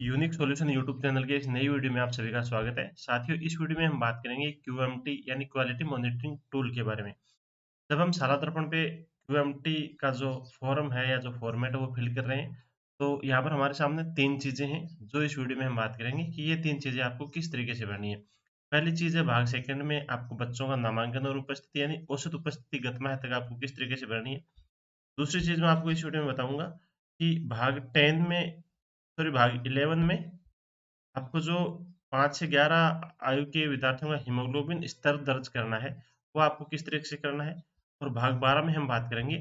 Unique solution YouTube channel के इस नई वीडियो में आप सभी का स्वागत है। साथियों, इस वीडियो में हम बात करेंगे क्यूएमटी यानी क्वालिटी मॉनिटरिंग टूल के बारे में। जब हम साला दर्पण पे क्यूएमटी का जो फॉर्म है या जो फॉर्मेट है वो फिल कर रहे हैं, तो यहाँ पर हमारे सामने 3 चीज़ें हैं जो इस वीडियो में हम बात करेंगे कि ये 3 चीज़ें आपको किस तरीके से भरनी है। पहली चीज़ है भाग सेकंड में आपको बच्चों का नामांकन और उपस्थिति यानी औसत उपस्थिति गत तक आपको किस तरीके से भरनी है। दूसरी चीज़ मैं आपको इस वीडियो में बताऊँगा कि भाग 10 में सॉरी भाग 11 में आपको जो 5 से 11 आयु के विद्यार्थियों का हीमोग्लोबिन स्तर दर्ज करना है, वो आपको किस तरीके से करना है। और भाग 12 में हम बात करेंगे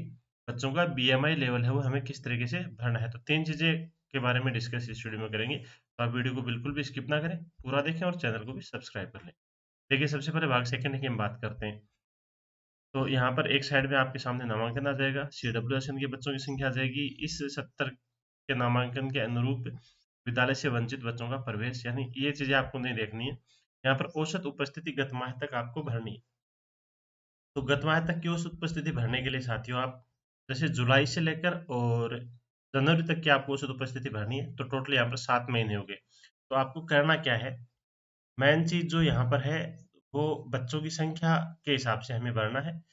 बच्चों का बीएमआई लेवल है वो हमें किस तरीके से भरना है। तो 3 चीज़ें के बारे में डिस्कस इस वीडियो में करेंगे। तो आप वीडियो को बिल्कुल भी स्किप ना करें, पूरा देखें और चैनल को भी सब्सक्राइब कर लें। देखिए, सबसे पहले भाग सेकंड की हम बात करते हैं। तो यहाँ पर एक साइड में आपके सामने नामांकन आ जाएगा, सीडब्ल्यूएसएन के बच्चों की संख्या आ जाएगी। इस 70 के नामांकन के अनुरूप विद्यालय से वंचित बच्चों का प्रवेश, यानी ये चीजें आपको नहीं देखनी है। यहाँ पर औसत उपस्थिति गत माह तक आपको भरनी है। तो गत माह तक की औसत उपस्थिति भरने के लिए साथियों, आप जैसे जुलाई से लेकर और जनवरी तक की आपको औसत उपस्थिति भरनी है, तो टोटल यहाँ पर 7 महीने हो गए। तो आपको करना क्या है, मेन चीज जो यहाँ पर है वो बच्चों की संख्या के हिसाब से हमें भरना है।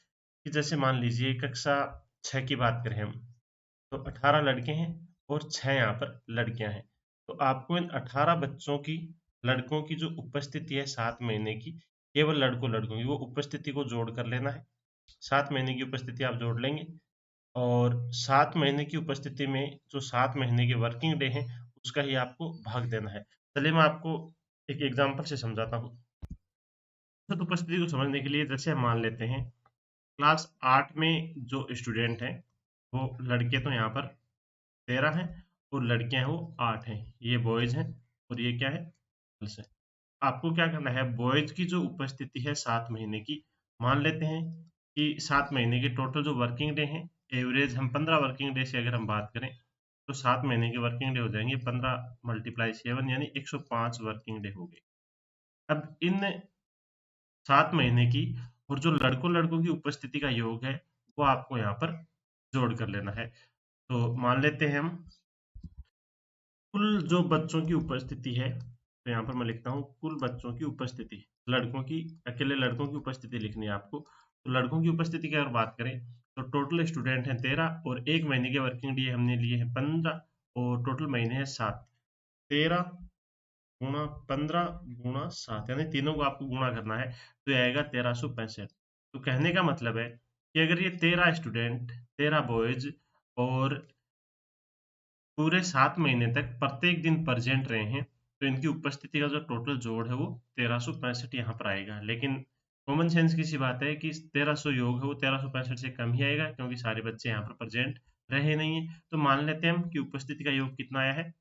कि जैसे मान लीजिए कक्षा 6 की बात करें हम, तो 18 लड़के हैं और 6 यहाँ पर लड़कियां हैं। तो आपको इन 18 बच्चों की, लड़कों की जो उपस्थिति है 7 महीने की, केवल लड़कों की वो उपस्थिति को जोड़ कर लेना है। 7 महीने की उपस्थिति आप जोड़ लेंगे और 7 महीने की उपस्थिति में जो 7 महीने के वर्किंग डे हैं उसका ही आपको भाग देना है। चलिए मैं आपको एक एग्जांपल से समझाता हूँ। औसत उपस्थिति को समझने के लिए जैसे हम मान लेते हैं क्लास 8 में जो स्टूडेंट हैं, वो लड़के तो यहाँ पर 13 हैं और लड़कियां हैं वो 8 हैं। ये बॉयज हैं और ये क्या है, गर्ल्स है। आपको क्या करना है, बॉयज की जो उपस्थिति है 7 महीने की, मान लेते हैं कि 7 महीने के टोटल जो वर्किंग डे हैं, एवरेज हम 15 वर्किंग डे से अगर हम बात करें, तो 7 महीने के वर्किंग डे हो जाएंगे 15 मल्टीप्लाई 7 यानी 105 वर्किंग डे हो गए। अब इन 7 महीने की और जो लड़कों की उपस्थिति का योग है, वो आपको यहाँ पर जोड़ कर लेना है। तो मान लेते हैं हम कुल जो बच्चों की उपस्थिति है, तो यहाँ पर मैं लिखता हूँ कुल बच्चों की उपस्थिति, लड़कों की, अकेले लड़कों की उपस्थिति लिखनी है आपको। तो लड़कों की उपस्थिति की अगर बात करें, तो टोटल स्टूडेंट हैं 13 और एक महीने के वर्किंग डे हमने लिए हैं 15 और टोटल महीने हैं 7। 13 गुणा 15 गुणा 7 यानी तीनों को आपको गुणा करना है, तो ये आएगा 1365। तो कहने का मतलब है कि अगर ये 13 स्टूडेंट, 13 बॉयज और पूरे 7 महीने तक प्रत्येक दिन प्रेजेंट रहे हैं, तो इनकी उपस्थिति का जो टोटल जोड़ है वो 1365 यहाँ पर आएगा। लेकिन कॉमन सेंस की सी बात है कि 1300 योग है वो 1365 से कम ही आएगा, क्योंकि सारे बच्चे यहाँ पर प्रेजेंट रहे नहीं है। तो मान लेते हैं हम कि उपस्थिति का योग कितना आया है,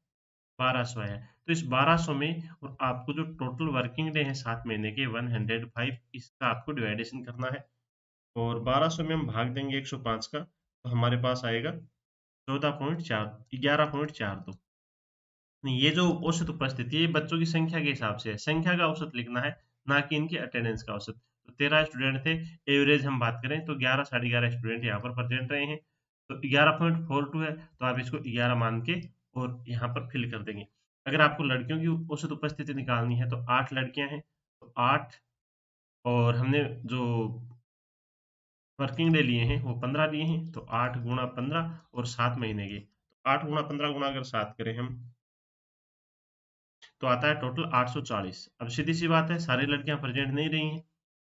1200 आया है। तो इस 1200 में और आपको जो टोटल वर्किंग डे है 7 महीने के 105, इसका आपको डिवाइडेशन करना है और 1200 में हम भाग देंगे 105 का, तो हमारे पास आएगा 11.42। ये जो औसत उपस्थिति है, ये बच्चों की संख्या के हिसाब से है, संख्या का औसत लिखना है, ना कि इनकी अटेंडेंस का औसत। तो 13 स्टूडेंट थे, एवरेज हम बात करें तो 11 साढ़े 11 स्टूडेंट यहाँ पर प्रेजेंट रहे हैं, तो 11.42 है, तो आप इसको 11 मान के और यहाँ पर फिल कर देंगे। अगर आपको लड़कियों की औसत उपस्थिति निकालनी है, तो 8 लड़कियां हैं, तो 8 और हमने जो वर्किंग डे लिए हैं वो 15 लिए हैं, तो 8 गुणा 15 और 7 महीने के, तो 8 गुणा 15 गुणा अगर 7 करें हम, तो आता है टोटल 840। अब सीधी सी बात है, सारी लड़कियां प्रेजेंट नहीं रही हैं,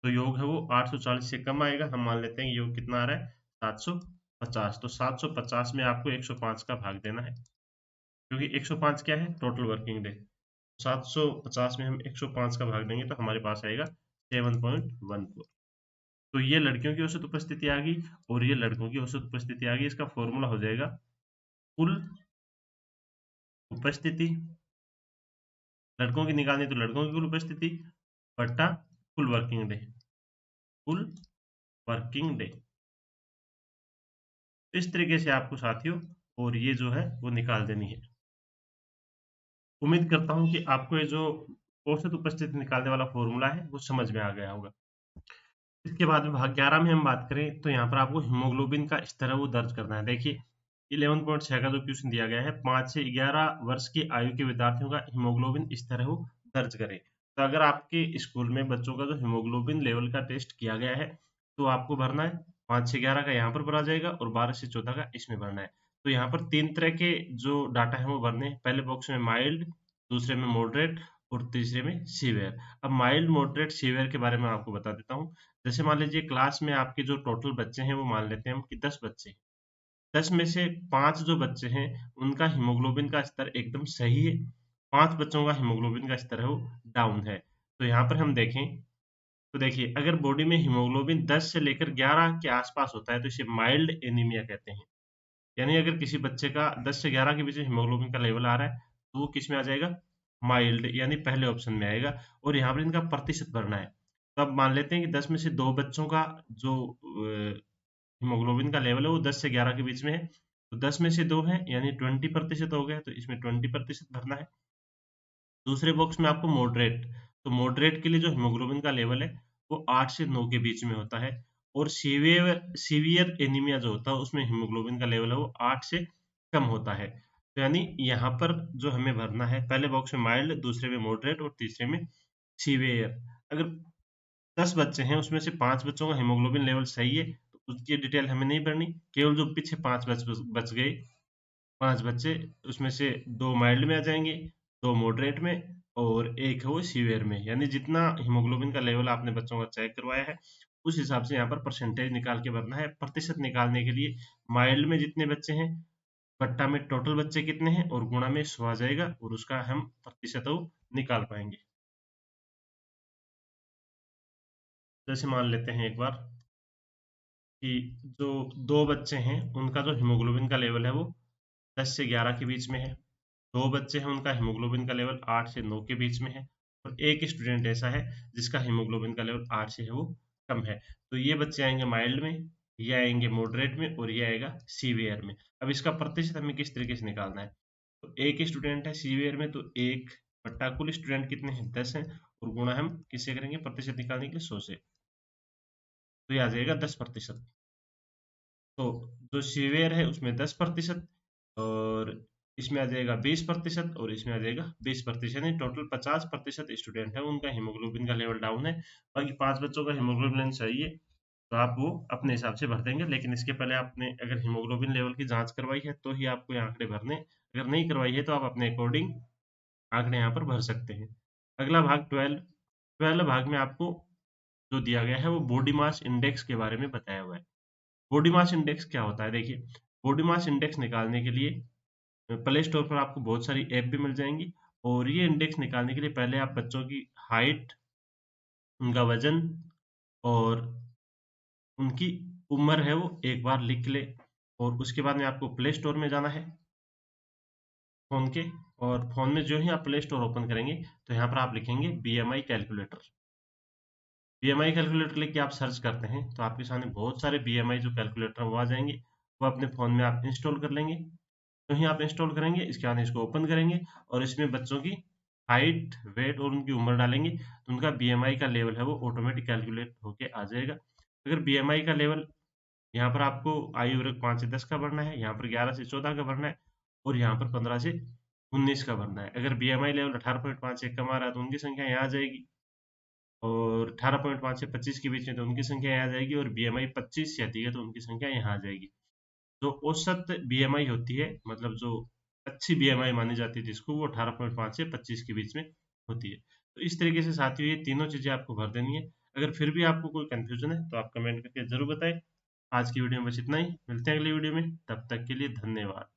तो योग है वो 840 से कम आएगा। हम मान लेते हैं योग कितना आ रहा है, 750। तो 750 में आपको 105 का भाग देना है, क्योंकि 105 क्या है, टोटल वर्किंग डे। 750 में हम 105 का भाग देंगे तो हमारे पास आएगा 7.14। तो ये लड़कियों की औसत उपस्थिति आ गई और ये लड़कों की औसत उपस्थिति आ गई। इसका फॉर्मूला हो जाएगा कुल उपस्थिति, लड़कों की निकालनी तो लड़कों की कुल उपस्थिति बट्टा कुल वर्किंग डे, कुल वर्किंग डे। इस तरीके से आपको साथियों और ये जो है वो निकाल देनी है। उम्मीद करता हूँ कि आपको ये जो औसत उपस्थिति निकालने वाला फॉर्मूला है वो समझ में आ गया होगा। इसके बाद में भाग 11 में हम बात करें, तो यहाँ पर आपको हीमोग्लोबिन का स्तर है वो दर्ज करना है। देखिए, 11.6 का जो क्वेश्चन दिया गया है, 5 से 11 वर्ष की आयु के विद्यार्थियों का हीमोग्लोबिन इस तरह हो दर्ज करें। तो अगर आपके स्कूल में बच्चों का जो हीमोग्लोबिन लेवल का टेस्ट किया गया है, तो आपको भरना है 5 से 11 का यहाँ पर भरा जाएगा और 12 से 14 का इसमें भरना है। तो यहाँ पर 3 तरह के जो डाटा है वो भरने हैं। पहले बॉक्स में माइल्ड, दूसरे में मॉडरेट और तीसरे में सीवियर। अब माइल्ड, मॉडरेट, सीवियर के बारे में आपको बता देता हूँ। जैसे मान लीजिए क्लास में आपके जो टोटल बच्चे हैं वो मान लेते हैं हम कि 10 बच्चे हैं। 10 में से 5 जो बच्चे हैं उनका हीमोग्लोबिन का स्तर एकदम सही है, 5 बच्चों का हीमोग्लोबिन का स्तर है वो डाउन है। तो यहाँ पर हम देखें तो देखिए अगर बॉडी में हीमोग्लोबिन 10 से लेकर 11 के आसपास होता है तो इसे माइल्ड एनीमिया कहते हैं। यानी अगर किसी बच्चे का 10 से 11 के बीच में हीमोग्लोबिन का लेवल आ रहा है तो वो किस में आ जाएगा, माइल्ड यानी पहले ऑप्शन में आएगा। और यहाँ पर इनका प्रतिशत भरना है। तो अब मान लेते हैं कि 10 में से 2 बच्चों का जो हीमोग्लोबिन का लेवल है वो 10 से 11 के बीच में है। तो 10 में से 2 है यानी 20% हो गया, तो इसमें 20% भरना है। दूसरे बॉक्स में आपको मॉडरेट, तो मॉडरेट के लिए जो हीमोग्लोबिन का लेवल है वो 8 से 9 के बीच में होता है। और सीवियर सीवियर एनीमिया जो होता है उसमें हीमोग्लोबिन का लेवल है वो 8 से कम होता है। तो यानी यहाँ पर जो हमें भरना है, पहले बॉक्स में माइल्ड, दूसरे में मॉडरेट और तीसरे में सीवियर। अगर 10 बच्चे हैं उसमें से 5 बच्चों का हीमोग्लोबिन लेवल सही है तो उसकी डिटेल हमें नहीं भरनी, केवल जो पीछे 5 बच गए, 5 बच्चे, उसमें से 2 माइल्ड में आ जाएंगे, 2 मॉडरेट में और 1 है वो सीवियर में। यानी जितना हीमोग्लोबिन का लेवल आपने बच्चों का चेक करवाया है उस हिसाब से यहाँ पर परसेंटेज निकाल के भरना है। प्रतिशत निकालने के लिए माइल्ड में जितने बच्चे हैं बट्टा में टोटल बच्चे कितने हैं और गुणा में 100 आ जाएगा और उसका हम प्रतिशत वो निकाल पाएंगे। जैसे मान लेते हैं एक बार कि जो 2 बच्चे हैं उनका जो हीमोग्लोबिन का लेवल है वो 10 से 11 के बीच में है। 2 बच्चे हैं उनका हीमोग्लोबिन का लेवल 8 से 9 के बीच में है और एक स्टूडेंट ऐसा है जिसका हीमोग्लोबिन का लेवल 8 से है वो कम है। तो ये बच्चे आएंगे माइल्ड में, ये आएंगे मॉडरेट में और ये आएगा सीवियर में। अब इसका प्रतिशत हमें किस तरीके से निकालना है, तो एक स्टूडेंट है सीवियर में तो 1 बट्टा कुल स्टूडेंट कितने हैं 10 हैं और गुणा हम किससे करेंगे प्रतिशत निकालने के लिए 100 से, तो ये आ जाएगा 10%। तो जो सीवियर है उसमें 10% और इसमें आ जाएगा 20% और इसमें आ जाएगा 20%, यानी टोटल 50% स्टूडेंट है उनका हीमोग्लोबिन का लेवल डाउन है। बाकी 5 बच्चों का हीमोग्लोबिन सही है तो आप वो अपने हिसाब से भर देंगे, लेकिन इसके पहले आपने अगर हीमोग्लोबिन लेवल की जांच करवाई है तो ही आपको ये आंकड़े भरने, अगर नहीं करवाई है तो आप अपने अकॉर्डिंग आंकड़े यहाँ पर भर सकते हैं। अगला भाग 12 भाग में आपको जो दिया गया है वो बॉडी मास इंडेक्स के बारे में बताया हुआ है। बॉडी मास इंडेक्स क्या होता है, देखिए बॉडी मास इंडेक्स निकालने के लिए प्ले स्टोर पर आपको बहुत सारी ऐप भी मिल जाएंगी और ये इंडेक्स निकालने के लिए पहले आप बच्चों की हाइट, उनका वजन और उनकी उम्र है वो एक बार लिख ले और उसके बाद में आपको प्ले स्टोर में जाना है फोन के, और फोन में जो ही आप प्ले स्टोर ओपन करेंगे तो यहाँ पर आप लिखेंगे बीएमआई कैलकुलेटर। बीएमआई कैलकुलेटर लिख के आप सर्च करते हैं तो आपके सामने बहुत सारे बीएमआई जो कैलकुलेटर वो आ जाएंगे, वो अपने फोन में आप इंस्टॉल कर लेंगे। तो ही आप इंस्टॉल करेंगे इसके बाद इसको ओपन करेंगे और इसमें बच्चों की हाइट, वेट और उनकी उम्र डालेंगे तो उनका बीएमआई का लेवल है वो ऑटोमेटिक कैलकुलेट होके आ जाएगा। अगर बीएमआई का लेवल यहाँ पर आपको आयु वर्ग 5 से 10 का भरना है, यहाँ पर 11 से 14 का भरना है और यहाँ पर 15 से 19 का भरना है। अगर बीएमआई लेवल 18.5 से कम आ रहा है तो उनकी संख्या यहाँ आ जाएगी और 18.5 से 25 के बीच में तो उनकी संख्या यहाँ आ जाएगी और बीएमआई 25 से अधिक है तो उनकी संख्या यहाँ आ जाएगी। जो औसत बीएमआई होती है, मतलब जो अच्छी बीएमआई मानी जाती है जिसको, वो 18.5 से 25 के बीच में होती है। तो इस तरीके से साथियों ये तीनों चीजें आपको भर देनी है। अगर फिर भी आपको कोई कंफ्यूजन है तो आप कमेंट करके जरूर बताएं। आज की वीडियो में बस इतना ही, मिलते हैं अगली वीडियो में, तब तक के लिए धन्यवाद।